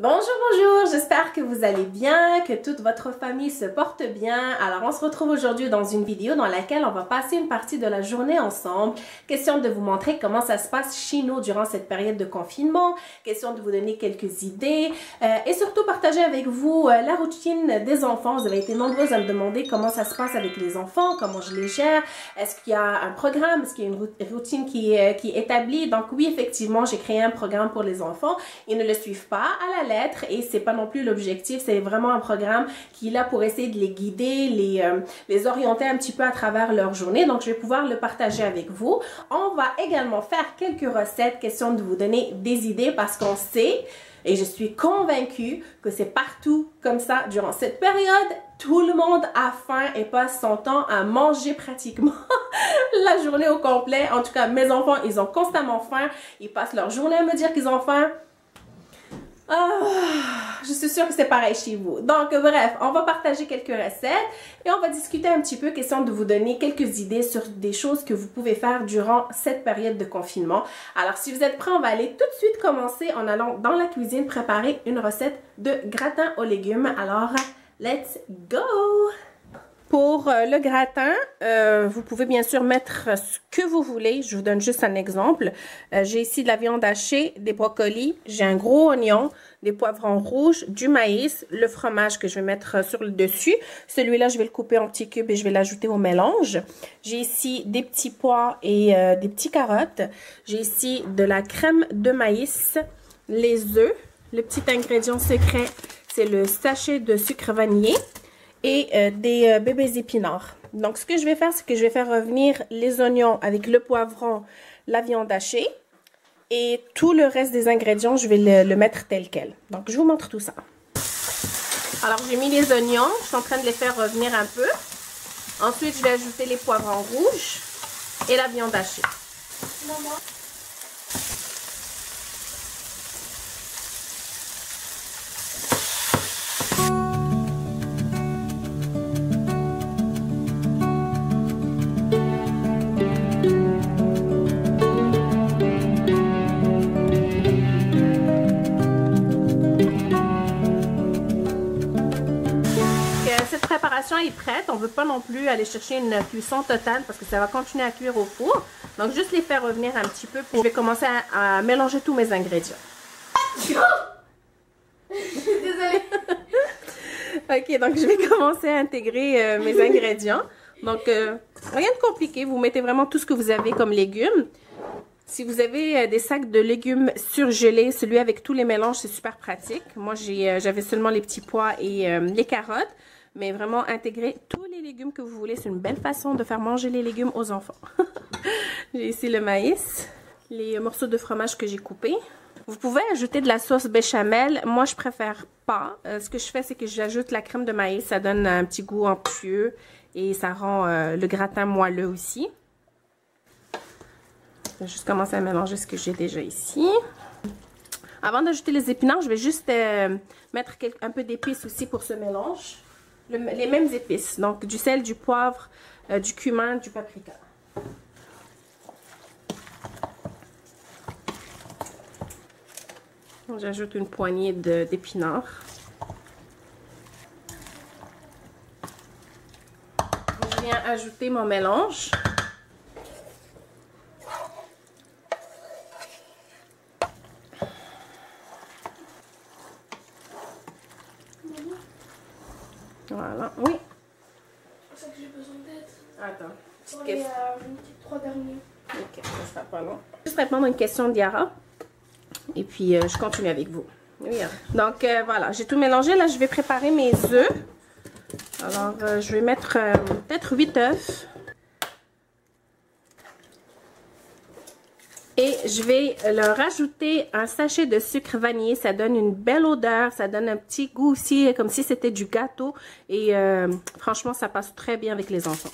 Bonjour, bonjour, j'espère que vous allez bien, que toute votre famille se porte bien. Alors on se retrouve aujourd'hui dans une vidéo dans laquelle on va passer une partie de la journée ensemble. Question de vous montrer comment ça se passe chez nous durant cette période de confinement. Question de vous donner quelques idées et surtout partager avec vous la routine des enfants. Vous avez été nombreuses à me demander comment ça se passe avec les enfants, comment je les gère. Est-ce qu'il y a un programme, est-ce qu'il y a une routine qui est établie? Donc oui, effectivement, j'ai créé un programme pour les enfants. Ils ne le suivent pas à la lettre et c'est pas non plus l'objectif, c'est vraiment un programme qui est là pour essayer de les guider, les orienter un petit peu à travers leur journée. Donc je vais pouvoir le partager avec vous. On va également faire quelques recettes, question de vous donner des idées parce qu'on sait et je suis convaincue que c'est partout comme ça durant cette période. Tout le monde a faim et passe son temps à manger pratiquement la journée au complet. En tout cas, mes enfants, ils ont constamment faim. Ils passent leur journée à me dire qu'ils ont faim. Je suis sûre que c'est pareil chez vous. Donc, bref, on va partager quelques recettes et on va discuter un petit peu, question de vous donner quelques idées sur des choses que vous pouvez faire durant cette période de confinement. Alors, si vous êtes prêts, on va aller tout de suite commencer en allant dans la cuisine préparer une recette de gratin aux légumes. Alors, let's go! Pour le gratin, vous pouvez bien sûr mettre ce que vous voulez. Je vous donne juste un exemple. J'ai ici de la viande hachée, des brocolis, j'ai un gros oignon, des poivrons rouges, du maïs, le fromage que je vais mettre sur le dessus. Celui-là, je vais le couper en petits cubes et je vais l'ajouter au mélange. J'ai ici des petits pois et des petites carottes. J'ai ici de la crème de maïs, les œufs. Le petit ingrédient secret, c'est le sachet de sucre vanillé. Et des bébés épinards. Donc, ce que je vais faire, c'est que je vais faire revenir les oignons avec le poivron, la viande hachée. Et tout le reste des ingrédients, je vais le mettre tel quel. Donc, je vous montre tout ça. Alors, j'ai mis les oignons. Je suis en train de les faire revenir un peu. Ensuite, je vais ajouter les poivrons rouges et la viande hachée. Maman. Cette préparation est prête. On ne veut pas non plus aller chercher une cuisson totale parce que ça va continuer à cuire au four. Donc, juste les faire revenir un petit peu. Puis je vais commencer à mélanger tous mes ingrédients. Désolée. Ok, donc je vais commencer à intégrer mes ingrédients. Donc, rien de compliqué. Vous mettez vraiment tout ce que vous avez comme légumes. Si vous avez des sacs de légumes surgelés, celui avec tous les mélanges, c'est super pratique. Moi, j'avais seulement les petits pois et les carottes. Mais vraiment, intégrer tous les légumes que vous voulez. C'est une belle façon de faire manger les légumes aux enfants. J'ai ici le maïs, les morceaux de fromage que j'ai coupés. Vous pouvez ajouter de la sauce béchamel. Moi, je préfère pas. Ce que je fais, c'est que j'ajoute la crème de maïs. Ça donne un petit goût onctueux et ça rend le gratin moelleux aussi. Je vais juste commencer à mélanger ce que j'ai déjà ici. Avant d'ajouter les épinards, je vais juste mettre un peu d'épices aussi pour ce mélange. Les mêmes épices, donc du sel, du poivre, du cumin, du paprika. J'ajoute une poignée d'épinards. Je viens ajouter mon mélange. Voilà, oui. C'est ça que j'ai besoin d'aide. Attends. Pour les 3 derniers. Ok, ça sera pas long. Juste répondre à une question d'Yara. Et puis, je continue avec vous. Oui, donc, voilà, j'ai tout mélangé. Là, je vais préparer mes œufs. Alors, je vais mettre peut-être 8 œufs. Et je vais leur rajouter un sachet de sucre vanillé. Ça donne une belle odeur. Ça donne un petit goût aussi, comme si c'était du gâteau. Et franchement, ça passe très bien avec les enfants.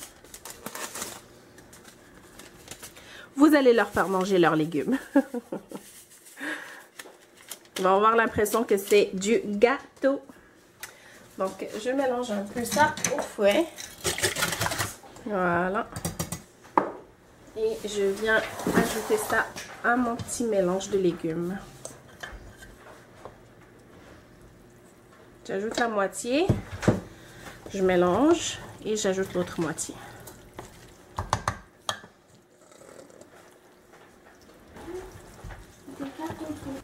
Vous allez leur faire manger leurs légumes. Ils vont avoir l'impression que c'est du gâteau. Donc, je mélange un peu ça au fouet. Voilà. Et je viens ajouter ça à mon petit mélange de légumes. J'ajoute la moitié, je mélange et j'ajoute l'autre moitié.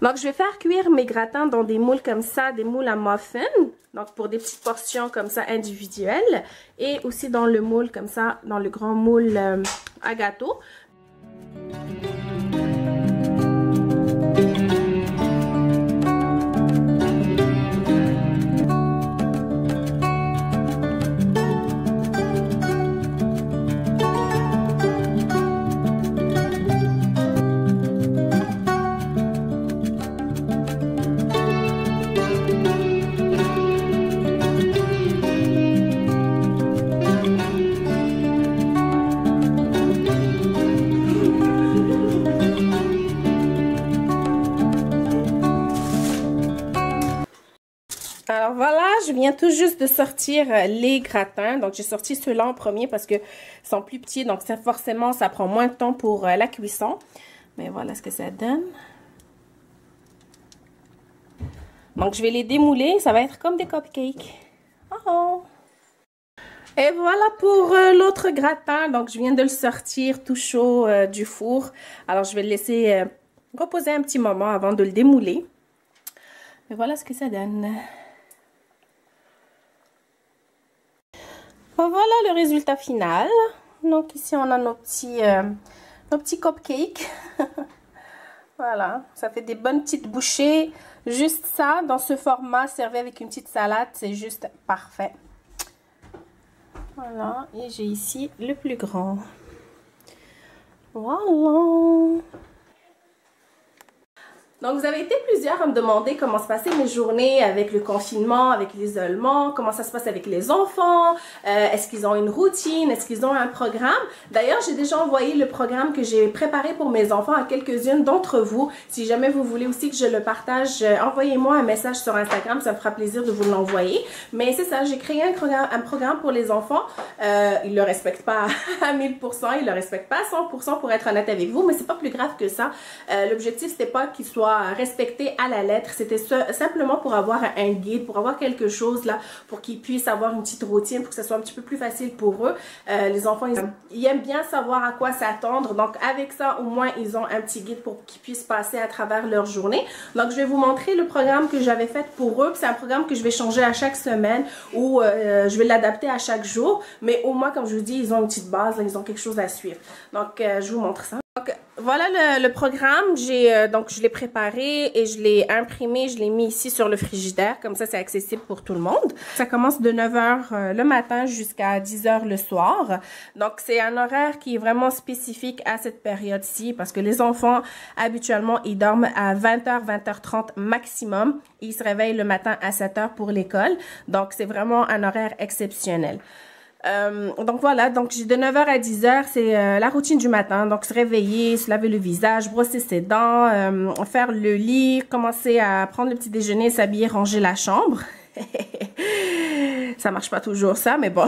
Donc, je vais faire cuire mes gratins dans des moules comme ça, des moules à muffins. Donc, pour des petites portions comme ça individuelles. Et aussi dans le moule comme ça, dans le grand moule à gâteau. Alors voilà, je viens tout juste de sortir les gratins. Donc j'ai sorti ceux-là en premier parce que sont plus petits. Donc ça, forcément, ça prend moins de temps pour la cuisson. Mais voilà ce que ça donne. Donc je vais les démouler. Ça va être comme des cupcakes. Oh! Et voilà pour l'autre gratin. Donc je viens de le sortir tout chaud du four. Alors je vais le laisser reposer un petit moment avant de le démouler. Et voilà ce que ça donne. Voilà le résultat final. Donc ici on a nos petits cupcakes. Voilà, ça fait des bonnes petites bouchées. Juste ça, dans ce format, servi avec une petite salade, c'est juste parfait. Voilà, et j'ai ici le plus grand. Voilà. Donc, vous avez été plusieurs à me demander comment se passaient mes journées avec le confinement, avec l'isolement, comment ça se passe avec les enfants, est-ce qu'ils ont une routine, est-ce qu'ils ont un programme. D'ailleurs, j'ai déjà envoyé le programme que j'ai préparé pour mes enfants à quelques-unes d'entre vous. Si jamais vous voulez aussi que je le partage, envoyez-moi un message sur Instagram, ça me fera plaisir de vous l'envoyer. Mais c'est ça, j'ai créé un programme pour les enfants. Ils ne le respectent pas à 1000%, ils ne le respectent pas à 100% pour être honnête avec vous, mais c'est pas plus grave que ça. L'objectif, c'était pas qu'ils soient respecté à la lettre, c'était simplement pour avoir un guide, pour avoir quelque chose là, pour qu'ils puissent avoir une petite routine, pour que ça soit un petit peu plus facile pour eux. Les enfants, ils aiment bien savoir à quoi s'attendre, donc avec ça, au moins, ils ont un petit guide pour qu'ils puissent passer à travers leur journée. Donc, je vais vous montrer le programme que j'avais fait pour eux. C'est un programme que je vais changer à chaque semaine ou je vais l'adapter à chaque jour, mais au moins, comme je vous dis, ils ont une petite base, là, ils ont quelque chose à suivre. Donc, je vous montre ça. Donc, voilà le programme. Donc, je l'ai préparé et je l'ai imprimé. Je l'ai mis ici sur le frigidaire. Comme ça, c'est accessible pour tout le monde. Ça commence de 9 h le matin jusqu'à 10 h le soir. Donc, c'est un horaire qui est vraiment spécifique à cette période-ci parce que les enfants, habituellement, ils dorment à 20 h, 20 h 30 maximum. Et ils se réveillent le matin à 7 h pour l'école. Donc, c'est vraiment un horaire exceptionnel. Donc voilà, donc j'ai de 9 h à 10 h, c'est la routine du matin. Donc se réveiller, se laver le visage, brosser ses dents, faire le lit, commencer à prendre le petit déjeuner, s'habiller, ranger la chambre. Ça marche pas toujours ça, mais bon.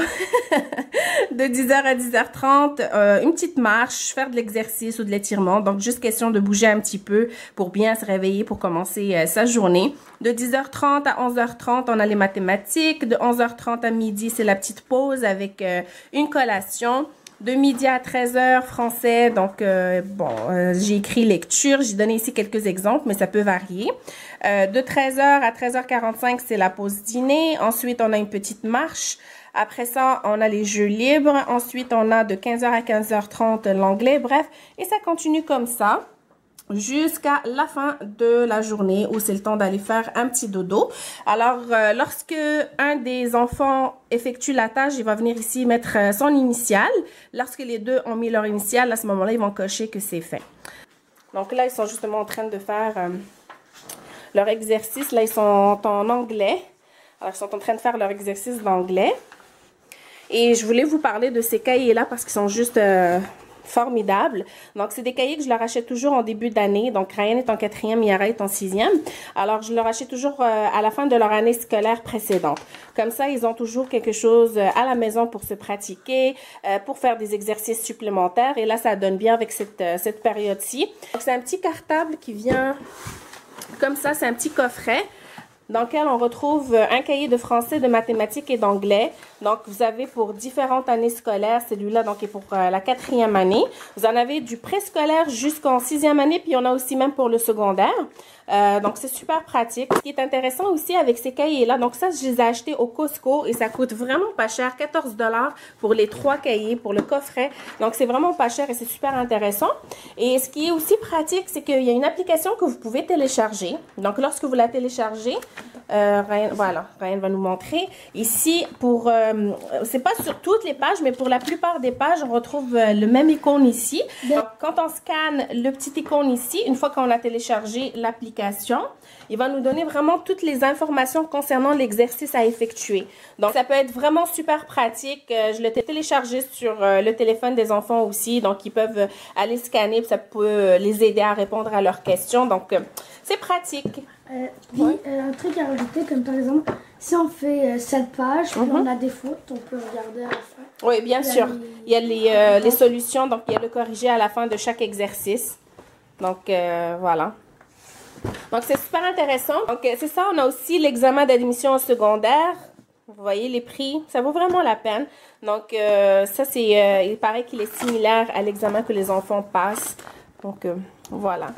De 10 h à 10 h 30, une petite marche, faire de l'exercice ou de l'étirement. Donc, juste question de bouger un petit peu pour bien se réveiller pour commencer sa journée. De 10 h 30 à 11 h 30, on a les mathématiques. De 11 h 30 à midi, c'est la petite pause avec une collation. De midi à 13 h, français. Donc, j'ai écrit lecture. J'ai donné ici quelques exemples, mais ça peut varier. De 13 h à 13 h 45, c'est la pause dîner. Ensuite, on a une petite marche. Après ça, on a les jeux libres. Ensuite, on a de 15 h à 15 h 30 l'anglais. Bref, et ça continue comme ça jusqu'à la fin de la journée où c'est le temps d'aller faire un petit dodo. Alors, lorsque un des enfants effectue la tâche, il va venir ici mettre son initiale. Lorsque les deux ont mis leur initiale, à ce moment-là, ils vont cocher que c'est fait. Donc là, ils sont justement en train de faire leur exercice. Là, ils sont en anglais. Alors, ils sont en train de faire leur exercice d'anglais. Et je voulais vous parler de ces cahiers-là parce qu'ils sont juste formidables. Donc, c'est des cahiers que je leur achète toujours en début d'année. Donc, Ryan est en 4e, Yara est en 6e. Alors, je leur achète toujours à la fin de leur année scolaire précédente. Comme ça, ils ont toujours quelque chose à la maison pour se pratiquer, pour faire des exercices supplémentaires. Et là, ça donne bien avec cette période-ci. Donc, c'est un petit cartable qui vient comme ça. C'est un petit coffret. dans lequel on retrouve un cahier de français, de mathématiques et d'anglais. Donc, vous avez pour différentes années scolaires, celui-là donc est pour la 4e année. Vous en avez du préscolaire jusqu'en 6e année, puis il y en a aussi même pour le secondaire. Donc, c'est super pratique. Ce qui est intéressant aussi avec ces cahiers-là, donc ça, je les ai achetés au Costco et ça coûte vraiment pas cher, 14 $ pour les 3 cahiers, pour le coffret. Donc, c'est vraiment pas cher et c'est super intéressant. Et ce qui est aussi pratique, c'est qu'il y a une application que vous pouvez télécharger. Donc, lorsque vous la téléchargez, voilà, Ryan va nous montrer. Ici, pour, c'est pas sur toutes les pages, mais pour la plupart des pages, on retrouve le même icône ici. Donc, quand on scanne le petit icône ici, une fois qu'on a téléchargé l'application, il va nous donner vraiment toutes les informations concernant l'exercice à effectuer. Donc, ça peut être vraiment super pratique. Je l'ai téléchargé sur le téléphone des enfants aussi. Donc, ils peuvent aller scanner, puis ça peut les aider à répondre à leurs questions. Donc, c'est pratique. Un truc à rajouter, comme par exemple, si on fait 7 pages, puis on a des fautes, on peut regarder à la fin. Oui, bien sûr. Il y a les solutions, donc il y a le corrigé à la fin de chaque exercice. Donc, voilà. Donc, c'est super intéressant. Donc, c'est ça. On a aussi l'examen d'admission au secondaire. Vous voyez les prix. Ça vaut vraiment la peine. Donc, ça, c'est... il paraît qu'il est similaire à l'examen que les enfants passent. Donc, voilà.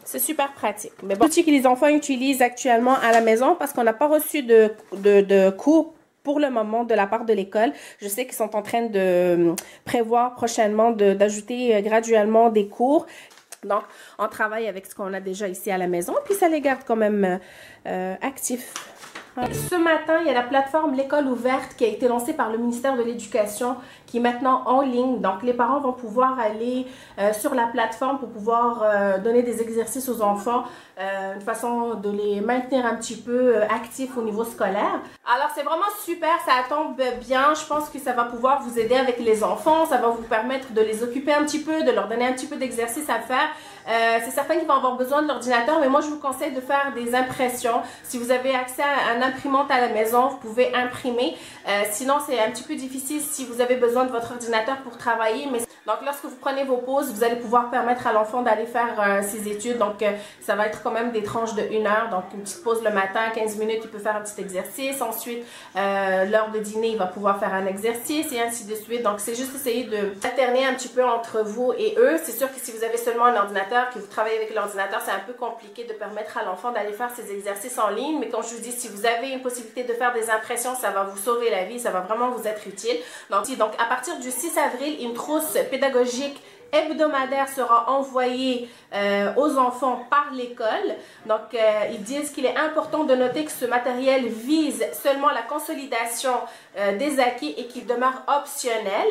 C'est super pratique. Mais bon, l'outil que les enfants utilisent actuellement à la maison parce qu'on n'a pas reçu de cours pour le moment de la part de l'école. Je sais qu'ils sont en train de prévoir prochainement d'ajouter graduellement des cours. Donc, on travaille avec ce qu'on a déjà ici à la maison, puis ça les garde quand même actifs. Ce matin, il y a la plateforme L'école ouverte qui a été lancée par le ministère de l'Éducation qui est maintenant en ligne. Donc, les parents vont pouvoir aller sur la plateforme pour pouvoir donner des exercices aux enfants, une façon de les maintenir un petit peu actifs au niveau scolaire. Alors, c'est vraiment super, ça tombe bien. Je pense que ça va pouvoir vous aider avec les enfants. Ça va vous permettre de les occuper un petit peu, de leur donner un petit peu d'exercice à faire. C'est certain qu'ils vont avoir besoin de l'ordinateur, mais moi, je vous conseille de faire des impressions. Si vous avez accès à une imprimante à la maison, vous pouvez imprimer. Sinon, c'est un petit peu difficile si vous avez besoin de votre ordinateur pour travailler. Mais donc, lorsque vous prenez vos pauses, vous allez pouvoir permettre à l'enfant d'aller faire ses études. Donc, ça va être quand même des tranches de 1 heure. Donc, une petite pause le matin, 15 minutes, il peut faire un petit exercice. Ensuite, l'heure de dîner, il va pouvoir faire un exercice et ainsi de suite. Donc, c'est juste essayer d'alterner un petit peu entre vous et eux. C'est sûr que si vous avez seulement un ordinateur, que vous travaillez avec l'ordinateur, c'est un peu compliqué de permettre à l'enfant d'aller faire ses exercices en ligne. Mais comme je vous dis, si vous avez une possibilité de faire des impressions, ça va vous sauver la vie, ça va vraiment vous être utile. Donc à partir du 6 avril, une trousse pédagogique hebdomadaire sera envoyée aux enfants par l'école. Donc, ils disent qu'il est important de noter que ce matériel vise seulement la consolidation des acquis et qu'il demeure optionnel.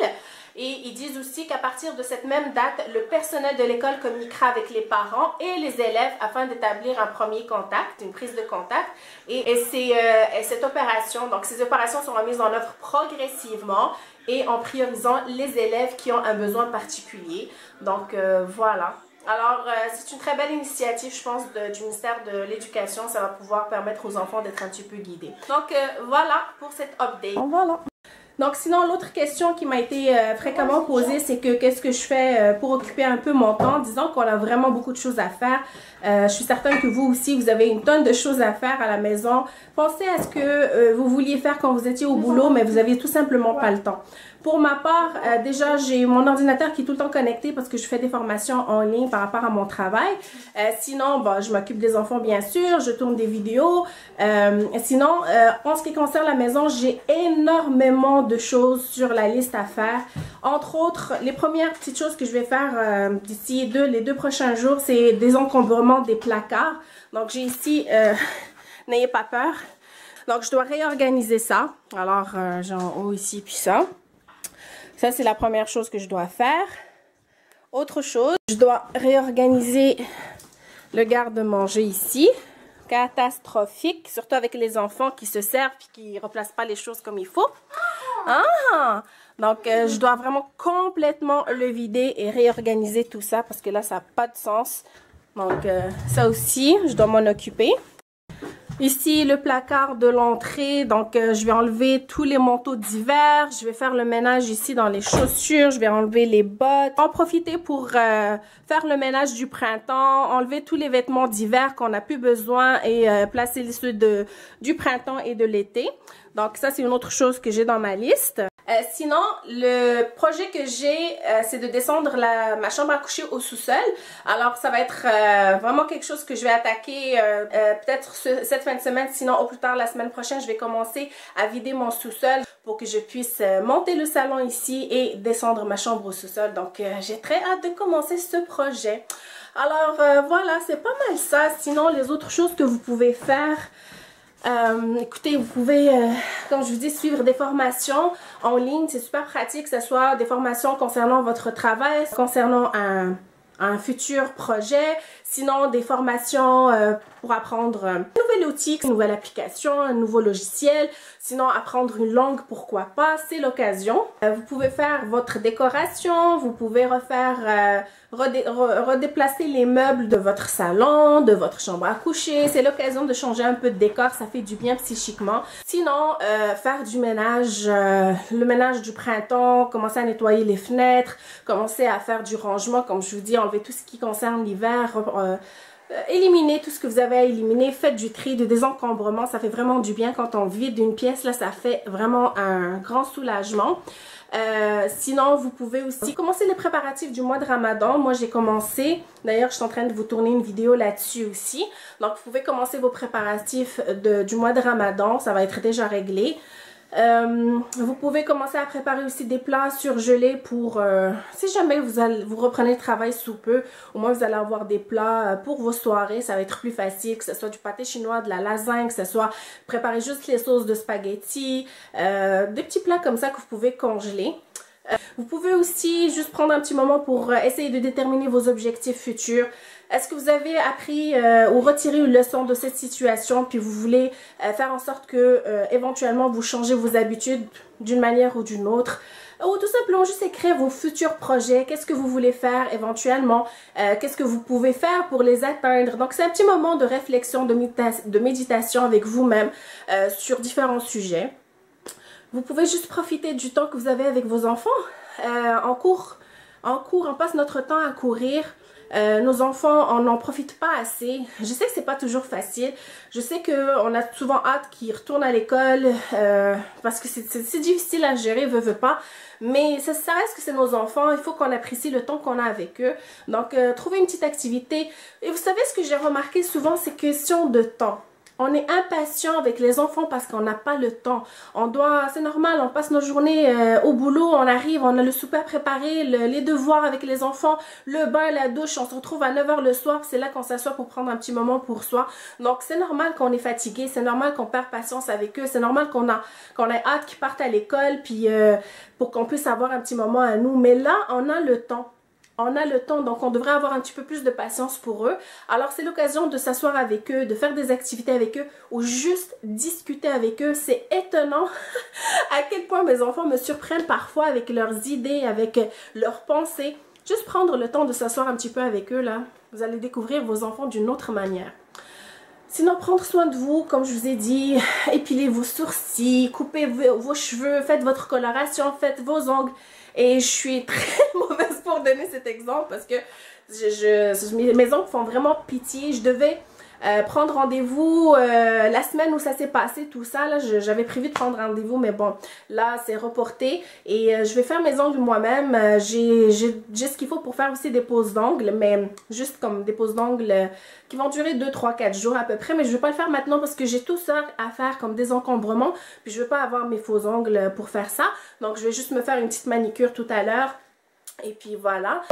Et ils disent aussi qu'à partir de cette même date, le personnel de l'école communiquera avec les parents et les élèves afin d'établir un premier contact, une prise de contact. Et cette opération, donc ces opérations seront mises en œuvre progressivement et en priorisant les élèves qui ont un besoin particulier. Donc voilà. Alors, c'est une très belle initiative, je pense, du ministère de l'Éducation. Ça va pouvoir permettre aux enfants d'être un petit peu guidés. Donc, voilà pour cette update. Voilà. Donc, sinon, l'autre question qui m'a été fréquemment posée, c'est que qu'est-ce que je fais pour occuper un peu mon temps? Disons qu'on a vraiment beaucoup de choses à faire. Je suis certaine que vous aussi, vous avez une tonne de choses à faire à la maison. Pensez à ce que vous vouliez faire quand vous étiez au boulot, mais vous n'aviez tout simplement pas le temps. Pour ma part, déjà, j'ai mon ordinateur qui est tout le temps connecté parce que je fais des formations en ligne par rapport à mon travail. Sinon, bon, je m'occupe des enfants, bien sûr. Je tourne des vidéos. Sinon, en ce qui concerne la maison, j'ai énormément de choses sur la liste à faire. Entre autres, les premières petites choses que je vais faire d'ici les 2 prochains jours, c'est des encombrements des placards. Donc, j'ai ici, n'ayez pas peur. Donc, je dois réorganiser ça. Alors, j'ai en haut ici, puis ça. Ça, c'est la première chose que je dois faire. Autre chose, je dois réorganiser le garde-manger ici. Catastrophique, surtout avec les enfants qui se servent et qui ne replacent pas les choses comme il faut. Ah! Donc, je dois vraiment complètement le vider et réorganiser tout ça parce que là, ça n'a pas de sens. Donc, ça aussi, je dois m'en occuper. Ici, le placard de l'entrée. Donc, je vais enlever tous les manteaux d'hiver. Je vais faire le ménage ici dans les chaussures. Je vais enlever les bottes. En profiter pour faire le ménage du printemps. Enlever tous les vêtements d'hiver qu'on n'a plus besoin et placer ceux du printemps et de l'été. Donc, ça, c'est une autre chose que j'ai dans ma liste. Sinon, le projet que j'ai, c'est de descendre ma chambre à coucher au sous-sol. Alors, ça va être vraiment quelque chose que je vais attaquer peut-être cette fin de semaine. Sinon, au plus tard, la semaine prochaine, je vais commencer à vider mon sous-sol pour que je puisse monter le salon ici et descendre ma chambre au sous-sol. Donc, j'ai très hâte de commencer ce projet. Alors, voilà, c'est pas mal ça. Sinon, les autres choses que vous pouvez faire... écoutez, vous pouvez, comme je vous dis, suivre des formations en ligne. C'est super pratique, que ce soit des formations concernant votre travail, concernant un futur projet, sinon des formations pour apprendre un nouvel outil, une nouvelle application, un nouveau logiciel, sinon apprendre une langue, pourquoi pas, c'est l'occasion. Vous pouvez faire votre décoration, vous pouvez refaire, redéplacer les meubles de votre salon, de votre chambre à coucher, c'est l'occasion de changer un peu de décor, ça fait du bien psychiquement. Sinon, faire du ménage, le ménage du printemps, commencer à nettoyer les fenêtres, commencer à faire du rangement, comme je vous dis, enlever tout ce qui concerne l'hiver, éliminez tout ce que vous avez à éliminer, faites du tri, du désencombrement, ça fait vraiment du bien quand on vide une pièce, là ça fait vraiment un grand soulagement. Sinon, vous pouvez aussi commencer les préparatifs du mois de Ramadan. Moi, j'ai commencé. D'ailleurs, je suis en train de vous tourner une vidéo là-dessus aussi. Donc, vous pouvez commencer vos préparatifs du mois de Ramadan. Ça va être déjà réglé. Vous pouvez commencer à préparer aussi des plats surgelés pour si jamais vous reprenez le travail sous peu, au moins vous allez avoir des plats pour vos soirées, ça va être plus facile, que ce soit du pâté chinois, de la lasagne, que ce soit préparer juste les sauces de spaghetti, des petits plats comme ça que vous pouvez congeler. Vous pouvez aussi juste prendre un petit moment pour essayer de déterminer vos objectifs futurs. Est-ce que vous avez appris ou retiré une leçon de cette situation puis vous voulez faire en sorte que éventuellement vous changez vos habitudes d'une manière ou d'une autre? Ou tout simplement juste écrire vos futurs projets, qu'est-ce que vous voulez faire éventuellement, qu'est-ce que vous pouvez faire pour les atteindre. Donc c'est un petit moment de réflexion, de méditation avec vous-même sur différents sujets. Vous pouvez juste profiter du temps que vous avez avec vos enfants. En cours, on passe notre temps à courir. Nos enfants, on n'en profite pas assez. Je sais que c'est pas toujours facile. Je sais qu'on a souvent hâte qu'ils retournent à l'école parce que c'est difficile à gérer, veut pas. Mais ça reste que c'est nos enfants. Il faut qu'on apprécie le temps qu'on a avec eux. Donc, trouver une petite activité. Et vous savez, ce que j'ai remarqué souvent, c'est question de temps. On est impatient avec les enfants parce qu'on n'a pas le temps. C'est normal, on passe nos journées au boulot, on arrive, on a le souper à préparer, les devoirs avec les enfants, le bain, la douche, on se retrouve à 9 h le soir, c'est là qu'on s'assoit pour prendre un petit moment pour soi. Donc c'est normal qu'on est fatigué, c'est normal qu'on perd patience avec eux, c'est normal qu'on ait hâte qu'ils partent à l'école puis pour qu'on puisse avoir un petit moment à nous. Mais là, on a le temps. On a le temps, donc on devrait avoir un petit peu plus de patience pour eux. Alors c'est l'occasion de s'asseoir avec eux, de faire des activités avec eux ou juste discuter avec eux. C'est étonnant à quel point mes enfants me surprennent parfois avec leurs idées, avec leurs pensées. Juste prendre le temps de s'asseoir un petit peu avec eux là, vous allez découvrir vos enfants d'une autre manière. Sinon, prendre soin de vous, comme je vous ai dit, épilez vos sourcils, coupez vos cheveux, faites votre coloration, faites vos ongles. Et je suis très mauvaise pour donner cet exemple parce que mes ongles font vraiment pitié. Je devais prendre rendez-vous la semaine où ça s'est passé, tout ça. Là, j'avais prévu de prendre rendez-vous, mais bon, là, c'est reporté. Et je vais faire mes ongles moi-même. J'ai ce qu'il faut pour faire aussi des poses d'ongles, mais juste comme des poses d'ongles qui vont durer 2, 3, 4 jours à peu près. Mais je ne vais pas le faire maintenant parce que j'ai tout ça à faire comme désencombrement. Puis je ne veux pas avoir mes faux ongles pour faire ça. Donc, je vais juste me faire une petite manicure tout à l'heure. Et puis voilà.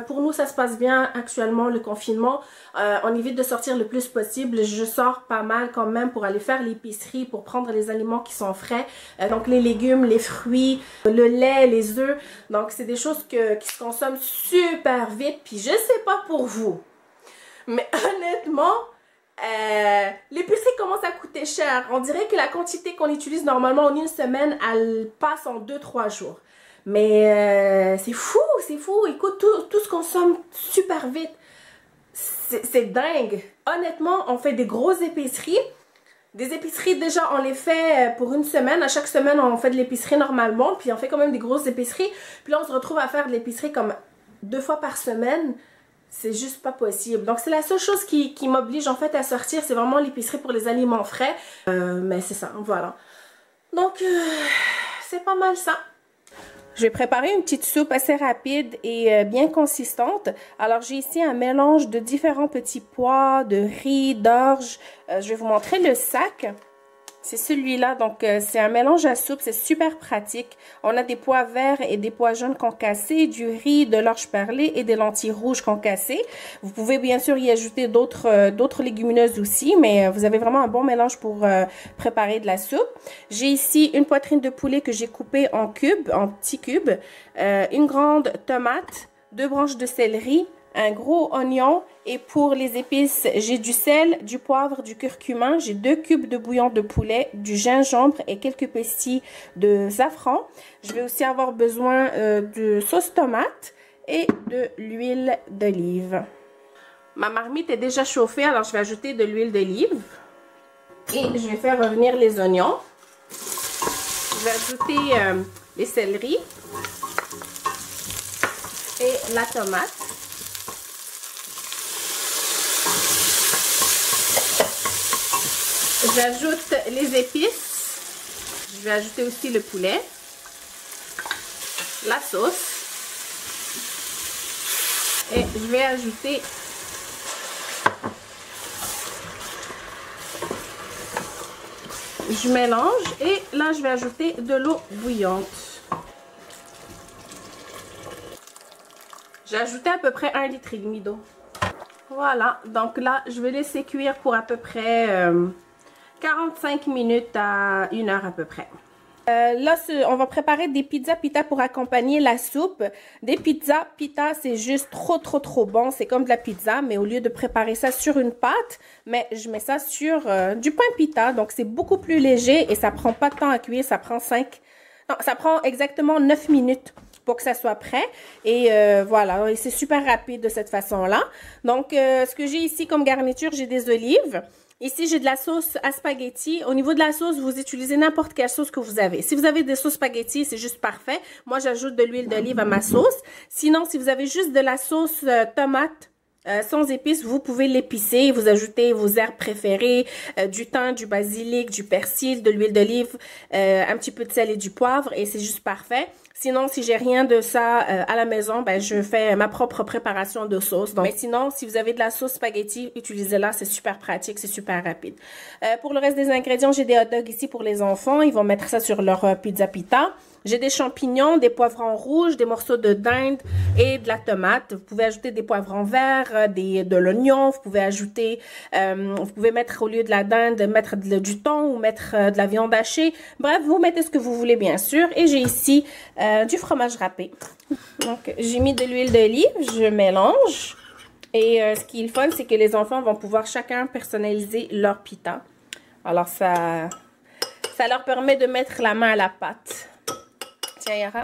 Pour nous, ça se passe bien actuellement, le confinement. On évite de sortir le plus possible. Je sors pas mal quand même pour aller faire l'épicerie, pour prendre les aliments qui sont frais. Donc les légumes, les fruits, le lait, les œufs. Donc c'est des choses qui se consomment super vite. Puis je sais pas pour vous, mais honnêtement, l'épicerie commence à coûter cher. On dirait que la quantité qu'on utilise normalement en une semaine, elle passe en 2-3 jours. Mais c'est fou, c'est fou. Écoute, tout se consomme super vite. C'est dingue. Honnêtement, on fait des grosses épiceries. Des épiceries, déjà, on les fait pour une semaine. À chaque semaine, on fait de l'épicerie normalement. Puis on fait quand même des grosses épiceries. Puis là, on se retrouve à faire de l'épicerie comme 2 fois par semaine. C'est juste pas possible. Donc, c'est la seule chose qui m'oblige en fait à sortir. C'est vraiment l'épicerie pour les aliments frais. Mais c'est ça, voilà. Donc, c'est pas mal ça. Je vais préparer une petite soupe assez rapide et bien consistante. Alors, j'ai ici un mélange de différents petits pois, de riz, d'orge. Je vais vous montrer le sac. C'est celui-là, donc c'est un mélange à soupe, c'est super pratique. On a des pois verts et des pois jaunes concassés, du riz, de l'orge perlée et des lentilles rouges concassées. Vous pouvez bien sûr y ajouter d'autres légumineuses aussi, mais vous avez vraiment un bon mélange pour préparer de la soupe. J'ai ici une poitrine de poulet que j'ai coupée en cubes, en petits cubes, une grande tomate, 2 branches de céleri, un gros oignon et pour les épices, j'ai du sel, du poivre, du curcuma, j'ai 2 cubes de bouillon de poulet, du gingembre et quelques pétilles de safran. Je vais aussi avoir besoin de sauce tomate et de l'huile d'olive. Ma marmite est déjà chauffée, alors je vais ajouter de l'huile d'olive et je vais faire revenir les oignons. Je vais ajouter les céleris et la tomate. J'ajoute les épices. Je vais ajouter aussi le poulet, la sauce et je vais ajouter je mélange et là je vais ajouter de l'eau bouillante. J'ai ajouté à peu près 1,5 litre d'eau. Voilà, donc là je vais laisser cuire pour à peu près 45 minutes à 1 heure à peu près. Là, on va préparer des pizzas pita pour accompagner la soupe. Des pizzas pita, c'est juste trop bon. C'est comme de la pizza, mais au lieu de préparer ça sur une pâte, mais je mets ça sur du pain pita. Donc, c'est beaucoup plus léger et ça prend pas de temps à cuire. Ça prend ça prend exactement 9 minutes pour que ça soit prêt. Et voilà, c'est super rapide de cette façon-là. Donc, ce que j'ai ici comme garniture, j'ai des olives. Ici, j'ai de la sauce à spaghetti. Au niveau de la sauce, vous utilisez n'importe quelle sauce que vous avez. Si vous avez des sauces spaghetti, c'est juste parfait. Moi, j'ajoute de l'huile d'olive à ma sauce. Sinon, si vous avez juste de la sauce tomate sans épices, vous pouvez l'épicer. Vous ajoutez vos herbes préférées, du thym, du basilic, du persil, de l'huile d'olive, un petit peu de sel et du poivre et c'est juste parfait. Sinon, si j'ai rien de ça à la maison, ben je fais ma propre préparation de sauce. Donc, mais sinon, si vous avez de la sauce spaghetti, utilisez-la, c'est super pratique, c'est super rapide. Pour le reste des ingrédients, j'ai des hot dogs ici pour les enfants. Ils vont mettre ça sur leur pizza pita. J'ai des champignons, des poivrons rouges, des morceaux de dinde et de la tomate. Vous pouvez ajouter des poivrons verts, de l'oignon. Vous pouvez ajouter, vous pouvez mettre au lieu de la dinde, mettre du thon ou mettre de la viande hachée. Bref, vous mettez ce que vous voulez bien sûr. Et j'ai ici du fromage râpé. Donc, j'ai mis de l'huile d'olive, je mélange. Et ce qui est le fun, c'est que les enfants vont pouvoir chacun personnaliser leur pita. Alors, ça leur permet de mettre la main à la pâte. Tiens, Yara.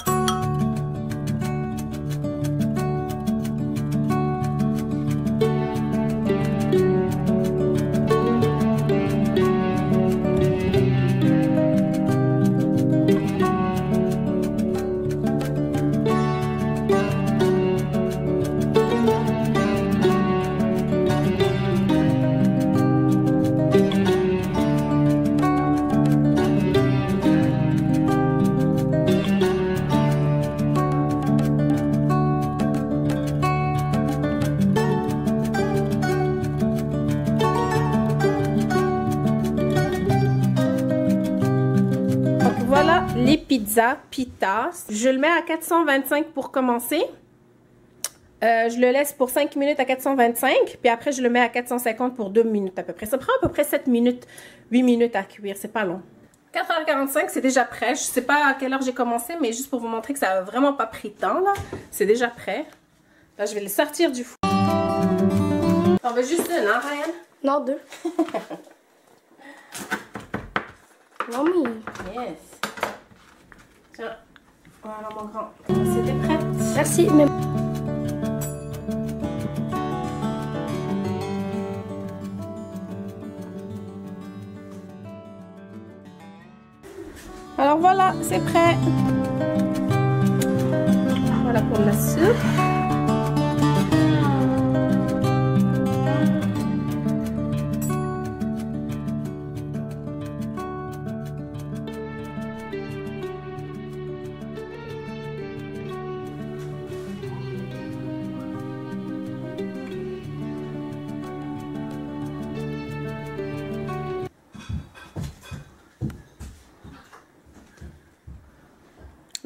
Les pizzas pita, je le mets à 425 pour commencer. Je le laisse pour 5 minutes à 425, puis après je le mets à 450 pour 2 minutes à peu près. Ça prend à peu près 7 minutes, 8 minutes à cuire, c'est pas long. 4h45, c'est déjà prêt. Je sais pas à quelle heure j'ai commencé, mais juste pour vous montrer que ça a vraiment pas pris de temps là. C'est déjà prêt. Là, je vais le sortir du four. T'en veux juste une, hein, Ryan? Non, 2. Mommy. Yes. Tiens, voilà mon grand. C'était prêt. Merci. Mais... Alors voilà, c'est prêt. Voilà pour la soupe.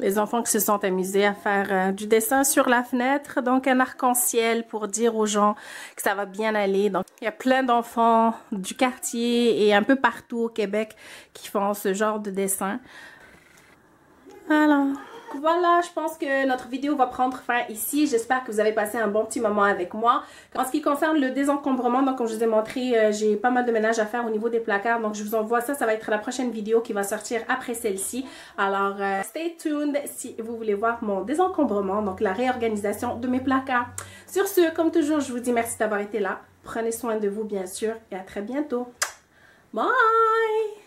Les enfants qui se sont amusés à faire du dessin sur la fenêtre, donc un arc-en-ciel pour dire aux gens que ça va bien aller. Donc il y a plein d'enfants du quartier et un peu partout au Québec qui font ce genre de dessin. Voilà, je pense que notre vidéo va prendre fin ici. J'espère que vous avez passé un bon petit moment avec moi. En ce qui concerne le désencombrement, donc comme je vous ai montré, j'ai pas mal de ménage à faire au niveau des placards. Donc je vous envoie ça, ça va être la prochaine vidéo qui va sortir après celle-ci. Alors stay tuned si vous voulez voir mon désencombrement, donc la réorganisation de mes placards. Sur ce, comme toujours, je vous dis merci d'avoir été là. Prenez soin de vous bien sûr et à très bientôt. Bye!